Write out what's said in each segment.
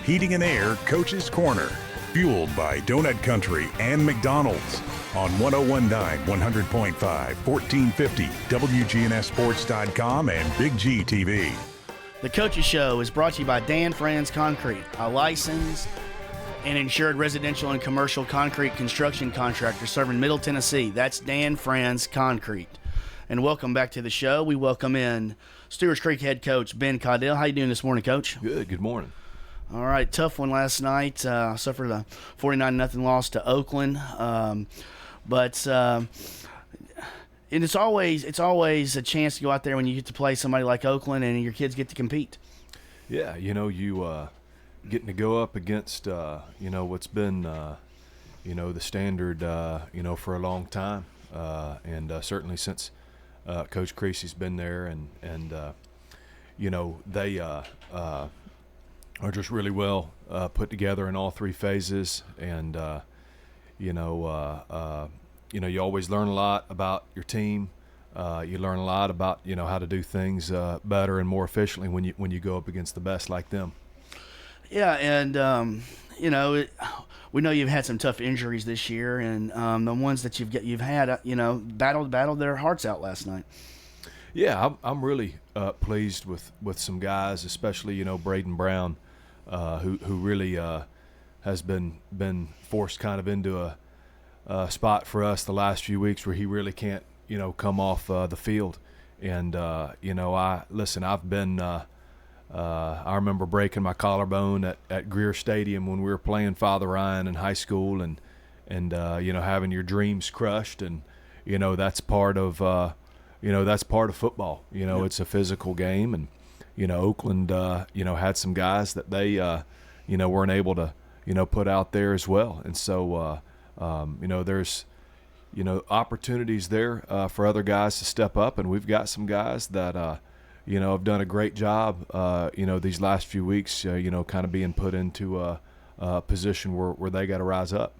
Heating and Air Coach's Corner, fueled by Donut Country and McDonald's on 101.9, 100.5, 1450, WGNSSports.com and BigGTV. The Coaches Show is brought to you by Dan Franz Concrete, a licensed and insured residential and commercial concrete construction contractor serving Middle Tennessee. That's Dan Franz Concrete. And welcome back to the show. We welcome in Stewart's Creek head coach Ben Caudill. How you doing this morning, Coach? Good morning. All right, tough one last night. Suffered a 49-0 loss to Oakland. But it's always a chance to go out there when you get to play somebody like Oakland and your kids get to compete. Yeah, you getting to go up against what's been the standard for a long time, and certainly since Coach Creasy's been there, and they are just really well put together in all three phases, and you always learn a lot about your team. You learn a lot about how to do things better and more efficiently when you go up against the best like them. Yeah, and we know you've had some tough injuries this year, and the ones that you've had battled their hearts out last night. Yeah, I'm really pleased with some guys, especially Braden Brown, who really has been forced kind of into a spot for us the last few weeks where he really can't come off the field. And I've been I remember breaking my collarbone at Greer Stadium when we were playing Father Ryan in high school, and having your dreams crushed, and that's part of football. Yep. It's a physical game, and Oakland had some guys that they weren't able to put out there as well, and so there's opportunities there for other guys to step up, and we've got some guys that have done a great job these last few weeks, kind of being put into a position where they got to rise up.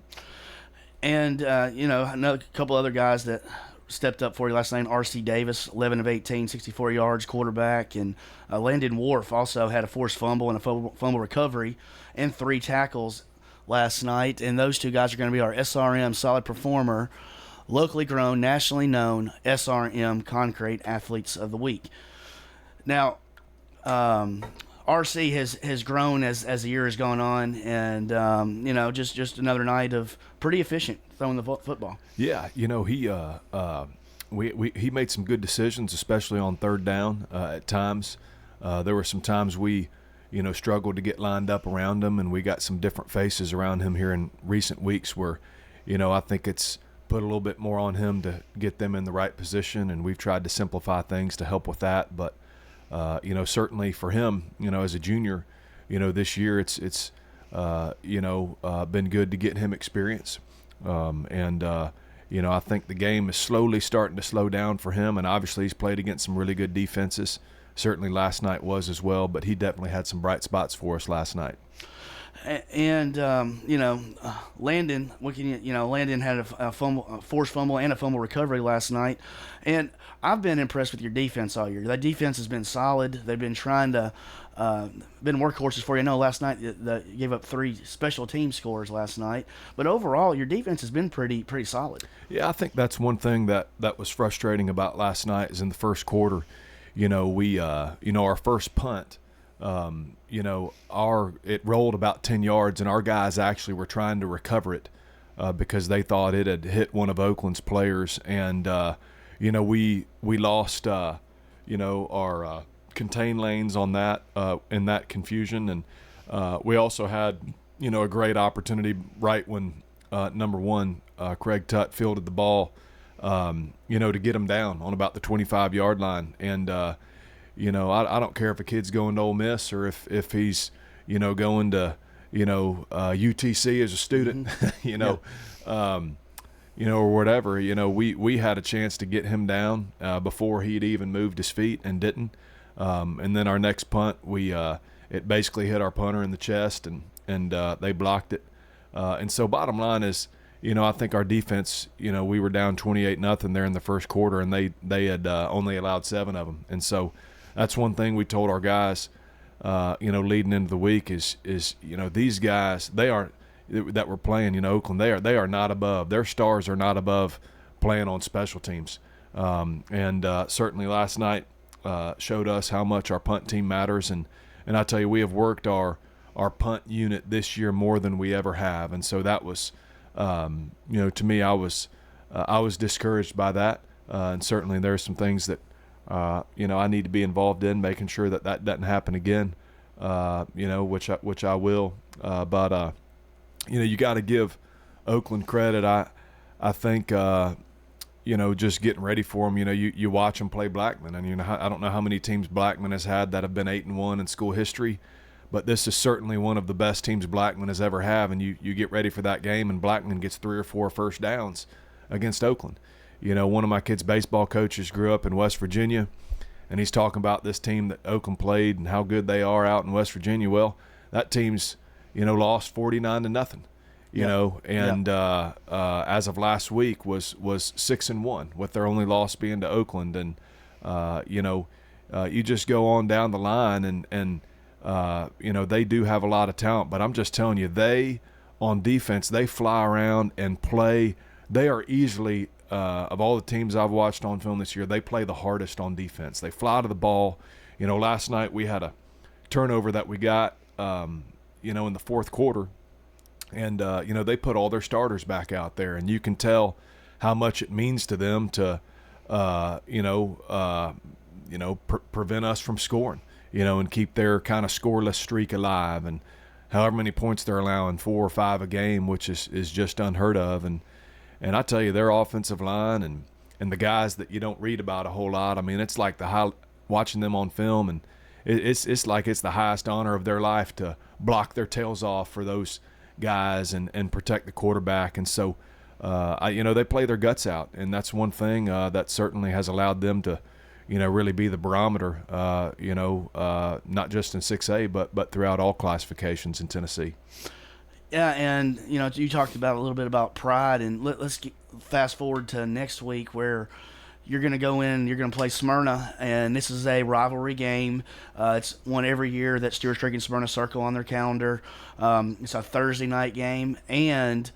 And I know a couple other guys that stepped up for you last night. R.C. Davis, 11 of 18, 64 yards, quarterback. And Landon Wharf also had a forced fumble and a fumble recovery and 3 tackles last night. And those two guys are going to be our SRM Solid Performer, locally grown, nationally known SRM Concrete Athletes of the Week. Now, RC has grown as the year has gone on, and just another night of pretty efficient throwing the football. Yeah, he made some good decisions, especially on third down at times. There were some times we struggled to get lined up around him, and we got some different faces around him here in recent weeks where I think it's put a little bit more on him to get them in the right position, and we've tried to simplify things to help with that. But certainly for him, as a junior, this year it's been good to get him experience. I think the game is slowly starting to slow down for him, and obviously he's played against some really good defenses. Certainly last night was as well, but he definitely had some bright spots for us last night. And Landon, Landon had a forced fumble and a fumble recovery last night, and I've been impressed with your defense all year. That defense has been solid. They've been trying to been workhorses for you. I know last night you gave up 3 special team scores last night, but overall your defense has been pretty solid. Yeah, I think that's one thing that was frustrating about last night is in the first quarter, we our first punt. It rolled about 10 yards, and our guys actually were trying to recover it because they thought it had hit one of Oakland's players, and we lost our contain lanes on that in that confusion, and we also had a great opportunity right when number 1 Craig Tutt fielded the ball to get him down on about the 25-yard line, and I don't care if a kid's going to Ole Miss or if he's, going to, UTC as a student, or whatever. We had a chance to get him down before he'd even moved his feet and didn't. And then our next punt, it basically hit our punter in the chest, and they blocked it. And so bottom line is, I think our defense, we were down 28-0 there in the first quarter, and they had only allowed 7 of them. And so that's one thing we told our guys, leading into the week is these guys, that were playing, Oakland, they are not above. Their stars are not above playing on special teams. And certainly last night showed us how much our punt team matters. And I tell you, we have worked our punt unit this year more than we ever have. And so that was, to me, I was discouraged by that. And certainly there's some things that, I need to be involved in, making sure that doesn't happen again, which I will. But you got to give Oakland credit. I think, just getting ready for them. You watch them play Blackman, and I don't know how many teams Blackman has had that have been 8-1 in school history, but this is certainly one of the best teams Blackman has ever had. And you get ready for that game, and Blackman gets 3 or 4 first downs against Oakland. One of my kids' baseball coaches grew up in West Virginia, and he's talking about this team that Oakland played and how good they are out in West Virginia. Well, that team's, lost 49-0, and as of last week was 6-1, with their only loss being to Oakland. And, you just go on down the line and they do have a lot of talent, but I'm just telling you, on defense, they fly around and play. They are easily, of all the teams I've watched on film this year, they play the hardest on defense. They fly to the ball. Last night we had a turnover that we got, in the fourth quarter, and they put all their starters back out there, and you can tell how much it means to them to, prevent us from scoring, and keep their kind of scoreless streak alive. And however many points they're allowing, 4 or 5 a game, which is just unheard of. And I tell you, their offensive line and the guys that you don't read about a whole lot, I mean, it's like watching them on film, and it's like it's the highest honor of their life to block their tails off for those guys and protect the quarterback. And so, they play their guts out, and that's one thing that certainly has allowed them to, really be the barometer, not just in 6A, but throughout all classifications in Tennessee. Yeah, and, you talked about a little bit about pride, and let's fast forward to next week where you're going to go in, you're going to play Smyrna, and this is a rivalry game. It's one every year that Stewart's Creek and Smyrna circle on their calendar. It's a Thursday night game, and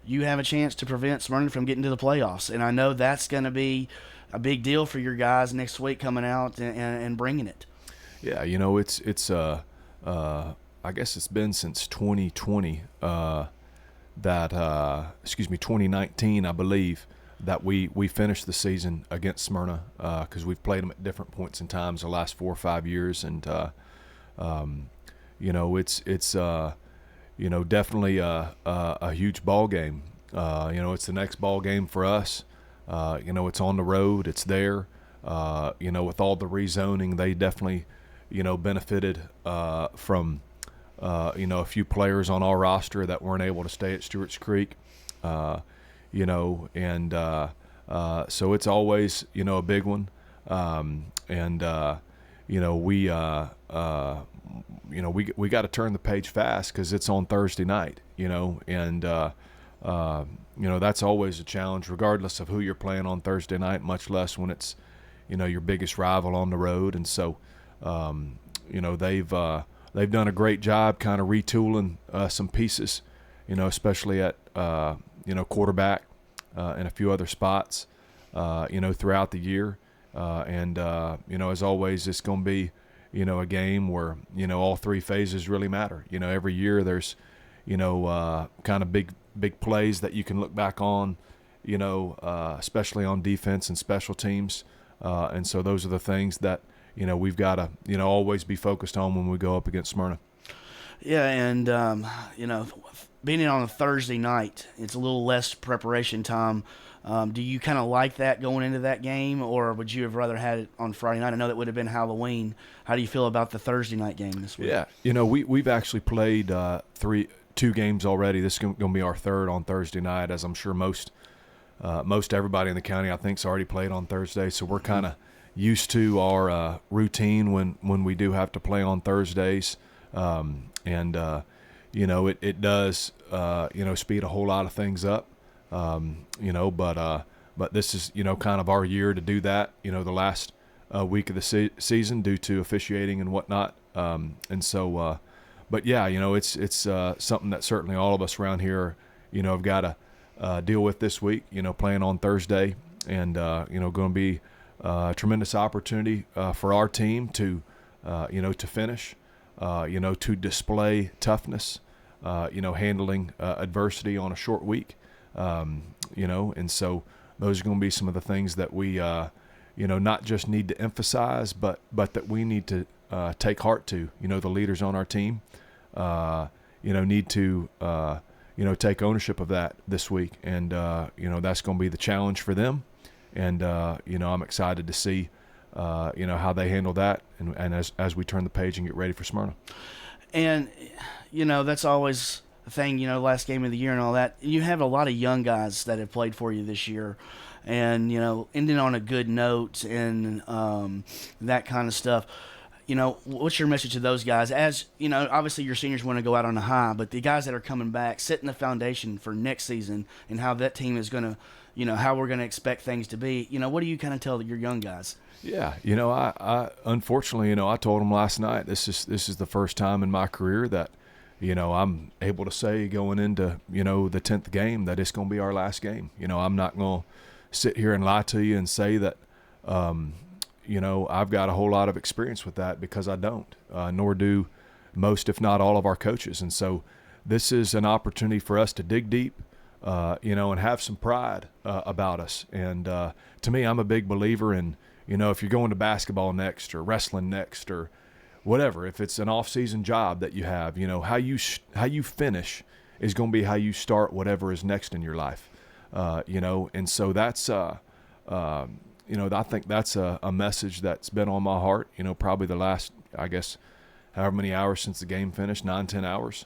you have a chance to prevent Smyrna from getting to the playoffs. And I know that's going to be a big deal for your guys next week, coming out and bringing it. Yeah, it's I guess it's been since 2020 2019, I believe, that we finished the season against Smyrna, because we've played them at different points in times the last 4 or 5 years. And it's definitely a huge ball game. It's the next ball game for us. It's on the road, it's there. With all the rezoning, they definitely benefited from a few players on our roster that weren't able to stay at Stewart's Creek. So it's always, a big one. We got to turn the page fast, because it's on Thursday night, that's always a challenge, regardless of who you're playing on Thursday night, much less when it's, your biggest rival on the road. And so, they've done a great job kind of retooling some pieces, especially at, quarterback and a few other spots, throughout the year. As always, it's going to be, a game where, all 3 phases really matter. Every year there's, kind of big plays that you can look back on, especially on defense and special teams. And so those are the things that, we've got to, always be focused on when we go up against Smyrna. Yeah, and, being on a Thursday night, it's a little less preparation time. Do you kind of like that going into that game, or would you have rather had it on Friday night? I know that would have been Halloween. How do you feel about the Thursday night game this week? Yeah, we've actually played 2 games already. This is going to be our third on Thursday night, as I'm sure most everybody in the county, I think, has already played on Thursday. So we're kind of used to our routine when we do have to play on Thursdays. It does, speed a whole lot of things up, but this is, kind of our year to do that, the last week of the season, due to officiating and whatnot, And so, but yeah, it's something that certainly all of us around here, have got to deal with this week. Playing on Thursday, and going to be a tremendous opportunity for our team to finish, to display toughness, handling adversity on a short week, and so those are going to be some of the things that we, not just need to emphasize, but that we need to take heart to. The leaders on our team, need to, take ownership of that this week, and that's going to be the challenge for them, and I'm excited to see, how they handle that, and as we turn the page and get ready for Smyrna. And that's always the thing. Last game of the year and all that. You have a lot of young guys that have played for you this year, and ending on a good note and that kind of stuff. What's your message to those guys? As obviously your seniors want to go out on a high, but the guys that are coming back, setting the foundation for next season and how that team is going to, how we're going to expect things to be. What do you kind of tell your young guys? Yeah, I unfortunately, I told them last night, this is the first time in my career that, I'm able to say going into, the 10th game that it's going to be our last game. I'm not going to sit here and lie to you and say that, I've got a whole lot of experience with that, because I don't, nor do most, if not all, of our coaches. And so this is an opportunity for us to dig deep, and have some pride about us. And to me, I'm a big believer in, if you're going to basketball next or wrestling next or whatever, if it's an off-season job that you have, how you finish is going to be how you start whatever is next in your life. And so that's, I think that's a message that's been on my heart, probably the last, I guess, however many hours since the game finished, 9-10 hours.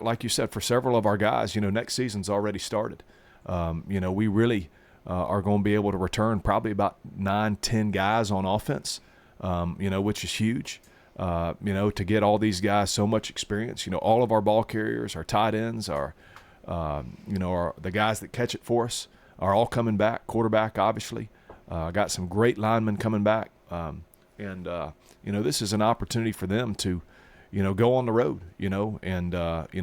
Like you said, for several of our guys, next season's already started. We really are going to be able to return probably about 9-10 guys on offense, which is huge. To get all these guys so much experience, all of our ball carriers, our tight ends, the guys that catch it for us are all coming back. Quarterback, obviously, got some great linemen coming back, and this is an opportunity for them to, go on the road, and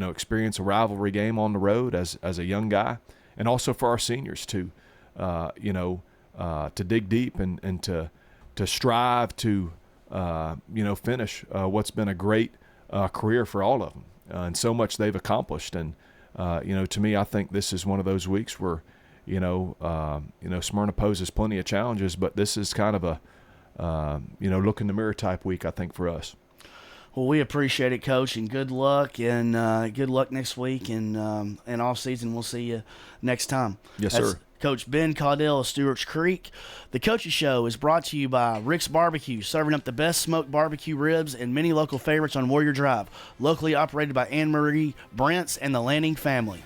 experience a rivalry game on the road as a young guy, and also for our seniors to, to dig deep and to strive to, finish what's been a great career for all of them, and so much they've accomplished. And to me, I think this is one of those weeks where, Smyrna poses plenty of challenges, but this is kind of a, look in the mirror type week, I think, for us. Well, we appreciate it, Coach, and good luck, and good luck next week and off season. We'll see you next time. Yes, sir. Coach Ben Caudill of Stewart's Creek. The Coaches Show is brought to you by Rick's Barbecue, serving up the best smoked barbecue ribs and many local favorites on Warrior Drive. Locally operated by Anne Marie Brents and the Lanning family.